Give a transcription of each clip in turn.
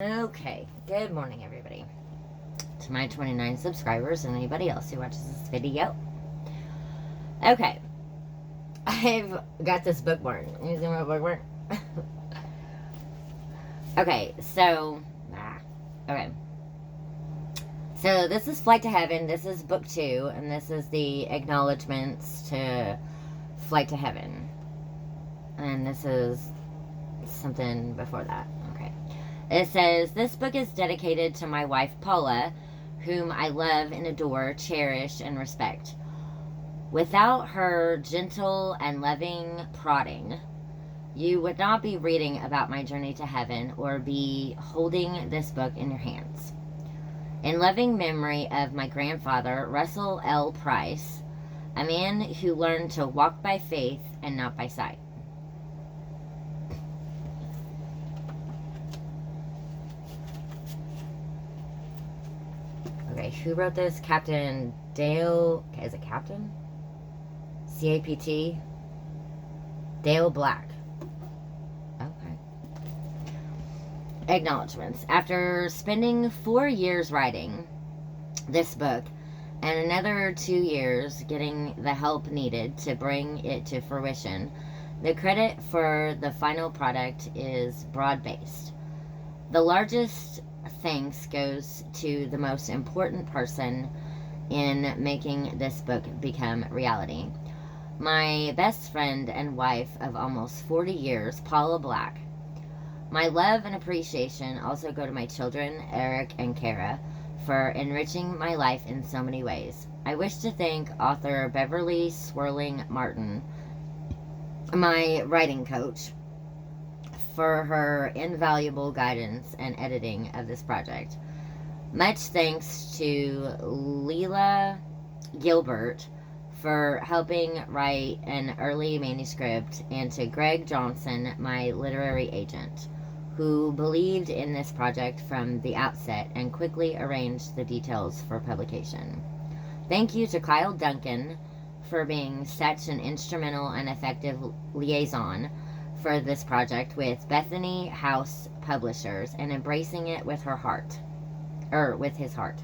Okay, good morning, everybody. To my 29 subscribers and anybody else who watches this video. Okay, I've got this bookmark. You see my bookmark? Okay, so this is Flight to Heaven. This is book 2, and this is the acknowledgments to Flight to Heaven. And this is something before that. Okay. It says, this book is dedicated to my wife, Paula, whom I love and adore, cherish, and respect. Without her gentle and loving prodding, you would not be reading about my journey to heaven or be holding this book in your hands. In loving memory of my grandfather, Russell L. Price, a man who learned to walk by faith and not by sight. Okay, who wrote this? Captain Dale, is it Captain? C-A-P-T? Dale Black. Okay. Acknowledgments. After spending 4 years writing this book and another 2 years getting the help needed to bring it to fruition, the credit for the final product is broad-based. The largest thanks goes to the most important person in making this book become reality. My best friend and wife of almost 40 years, Paula Black. My love and appreciation also go to my children, Eric and Kara, for enriching my life in so many ways. I wish to thank author Beverly Swirling Martin, my writing coach, for her invaluable guidance and editing of this project. Much thanks to Leila Gilbert for helping write an early manuscript, and to Greg Johnson, my literary agent, who believed in this project from the outset and quickly arranged the details for publication. Thank you to Kyle Duncan for being such an instrumental and effective liaison for this project with Bethany House Publishers and embracing it with his heart.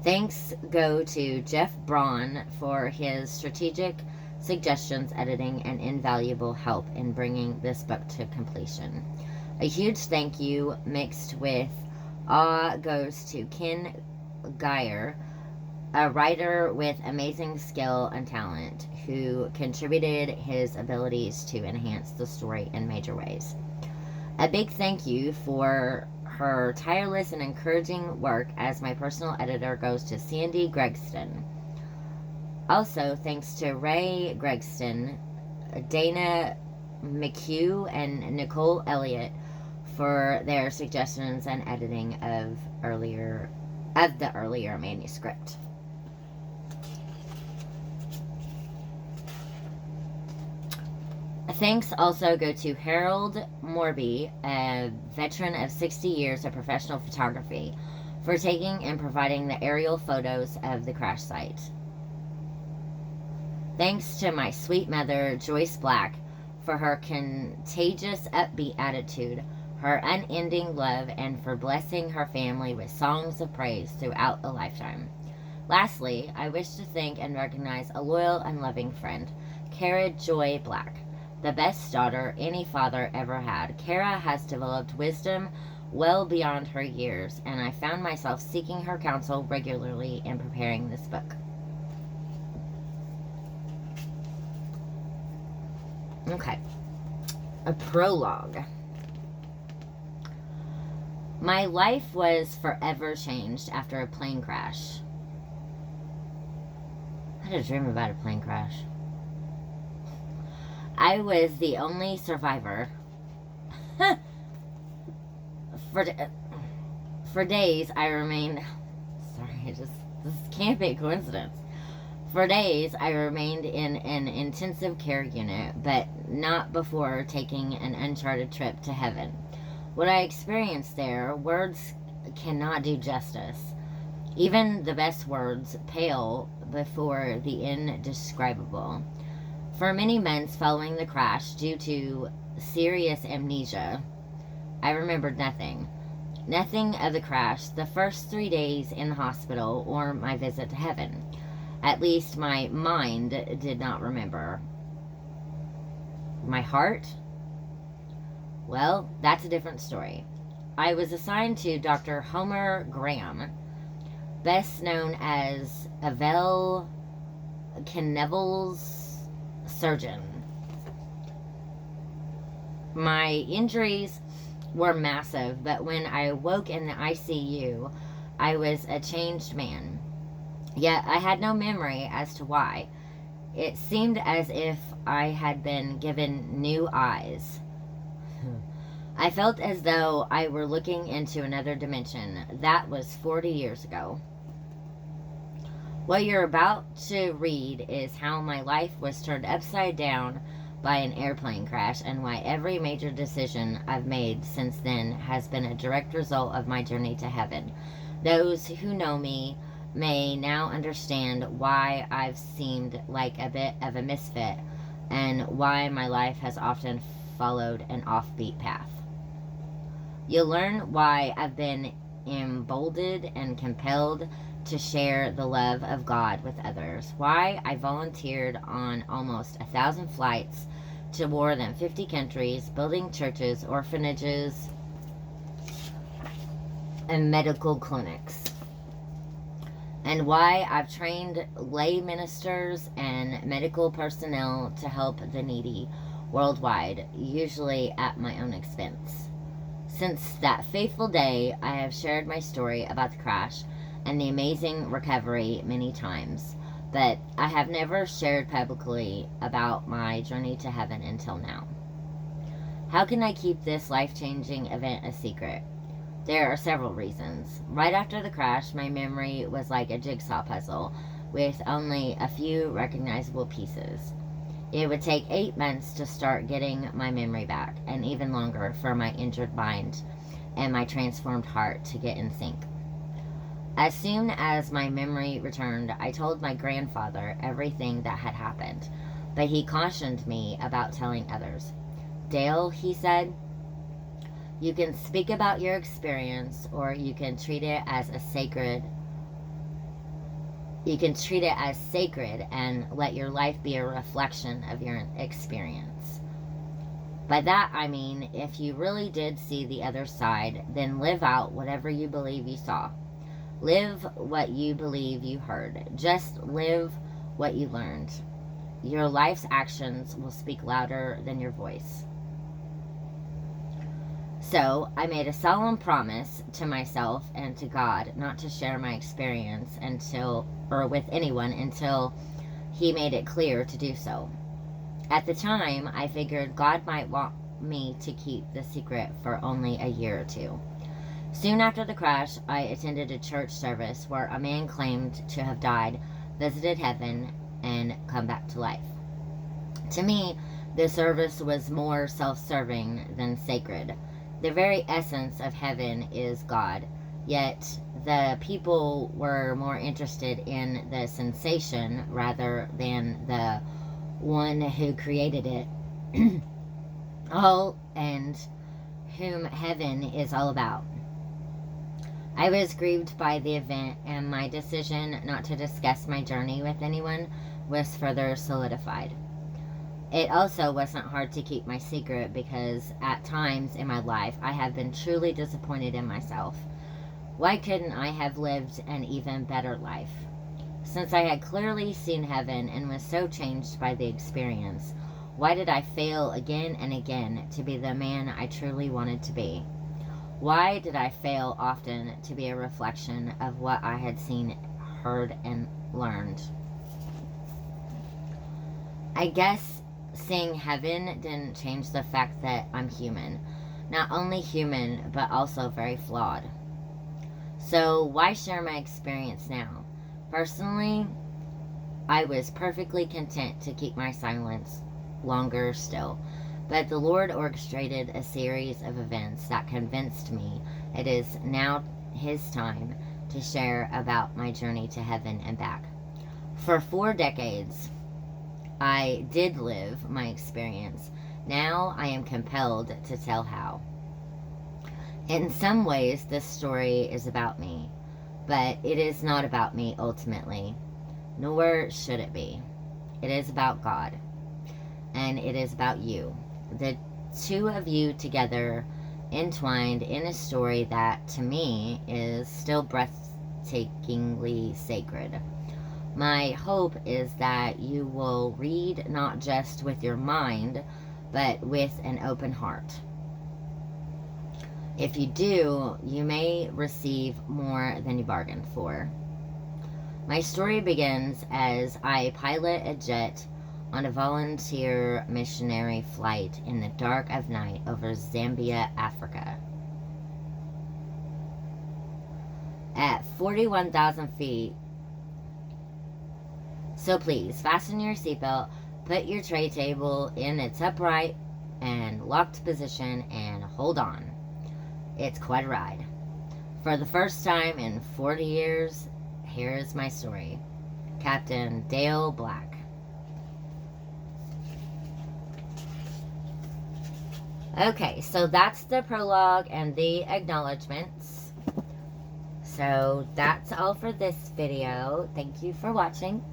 Thanks go to Jeff Braun for his strategic suggestions, editing, and invaluable help in bringing this book to completion. A huge thank you mixed with awe goes to Ken Geyer, a writer with amazing skill and talent who contributed his abilities to enhance the story in major ways. A big thank you for her tireless and encouraging work as my personal editor goes to Sandy Gregston. Also, thanks to Ray Gregston, Dana McHugh, and Nicole Elliott for their suggestions and editing of the earlier manuscript. Thanks also go to Harold Morby, a veteran of 60 years of professional photography, for taking and providing the aerial photos of the crash site. Thanks to my sweet mother, Joyce Black, for her contagious, upbeat attitude, her unending love, and for blessing her family with songs of praise throughout a lifetime. Lastly, I wish to thank and recognize a loyal and loving friend, Kara Joy Black, the best daughter any father ever had. Kara has developed wisdom well beyond her years, and I found myself seeking her counsel regularly in preparing this book. Okay. A prologue. My life was forever changed after a plane crash. I had a dream about a plane crash. I was the only survivor. For days, I remained... Sorry, this can't be a coincidence. For days, I remained in an intensive care unit, but not before taking an uncharted trip to heaven. What I experienced there, words cannot do justice. Even the best words pale before the indescribable. For many months following the crash, due to serious amnesia, I remembered nothing. Nothing of the crash, the first 3 days in the hospital, or my visit to heaven. At least my mind did not remember. My heart? Well, that's a different story. I was assigned to Dr. Homer Graham, best known as Avel Knievel's surgeon. My injuries were massive, but when I awoke in the ICU, I was a changed man. Yet I had no memory as to why. It seemed as if I had been given new eyes. I felt as though I were looking into another dimension. That was 40 years ago. What you're about to read is how my life was turned upside down by an airplane crash, and why every major decision I've made since then has been a direct result of my journey to heaven. Those who know me may now understand why I've seemed like a bit of a misfit, and why my life has often followed an offbeat path. You'll learn why I've been emboldened and compelled to share the love of God with others, why I volunteered on almost 1,000 flights to more than 50 countries, building churches, orphanages, and medical clinics, and why I've trained lay ministers and medical personnel to help the needy worldwide, usually at my own expense. Since that fateful day, I have shared my story about the crash and the amazing recovery many times, but I have never shared publicly about my journey to heaven until now. How can I keep this life-changing event a secret? There are several reasons. Right after the crash, my memory was like a jigsaw puzzle with only a few recognizable pieces. It would take 8 months to start getting my memory back, and even longer for my injured mind and my transformed heart to get in sync. As soon as my memory returned, I told my grandfather everything that had happened, but he cautioned me about telling others. "Dale," he said, "you can speak about your experience, or you can treat it as sacred and let your life be a reflection of your experience. By that I mean, if you really did see the other side, then live out whatever you believe you saw. Live what you believe you heard. Just live what you learned. Your life's actions will speak louder than your voice." So I made a solemn promise to myself and to God not to share my experience with anyone until he made it clear to do so. At the time, I figured God might want me to keep the secret for only a year or two. Soon after the crash, I attended a church service where a man claimed to have died, visited heaven, and come back to life. To me, the service was more self-serving than sacred. The very essence of heaven is God, yet the people were more interested in the sensation rather than the one who created it all, and whom heaven is all about. I was grieved by the event, and my decision not to discuss my journey with anyone was further solidified. It also wasn't hard to keep my secret, because at times in my life I have been truly disappointed in myself. Why couldn't I have lived an even better life? Since I had clearly seen heaven and was so changed by the experience, why did I fail again and again to be the man I truly wanted to be? Why did I fail often to be a reflection of what I had seen, heard, and learned? I guess seeing heaven didn't change the fact that I'm human. Not only human, but also very flawed. So why share my experience now? Personally, I was perfectly content to keep my silence longer still. But the Lord orchestrated a series of events that convinced me it is now His time to share about my journey to heaven and back. For 4 decades, I did live my experience. Now I am compelled to tell how. In some ways, this story is about me, but it is not about me ultimately, nor should it be. It is about God, and it is about you. The two of you together, entwined in a story that, to me, is still breathtakingly sacred. My hope is that you will read not just with your mind, but with an open heart. If you do, you may receive more than you bargained for. My story begins as I pilot a jet on a volunteer missionary flight in the dark of night over Zambia, Africa. At 41,000 feet, so please fasten your seatbelt, put your tray table in its upright and locked position, and hold on. It's quite a ride. For the first time in 40 years, here is my story. Captain Dale Black. Okay, so that's the prologue and the acknowledgments. So that's all for this video. Thank you for watching.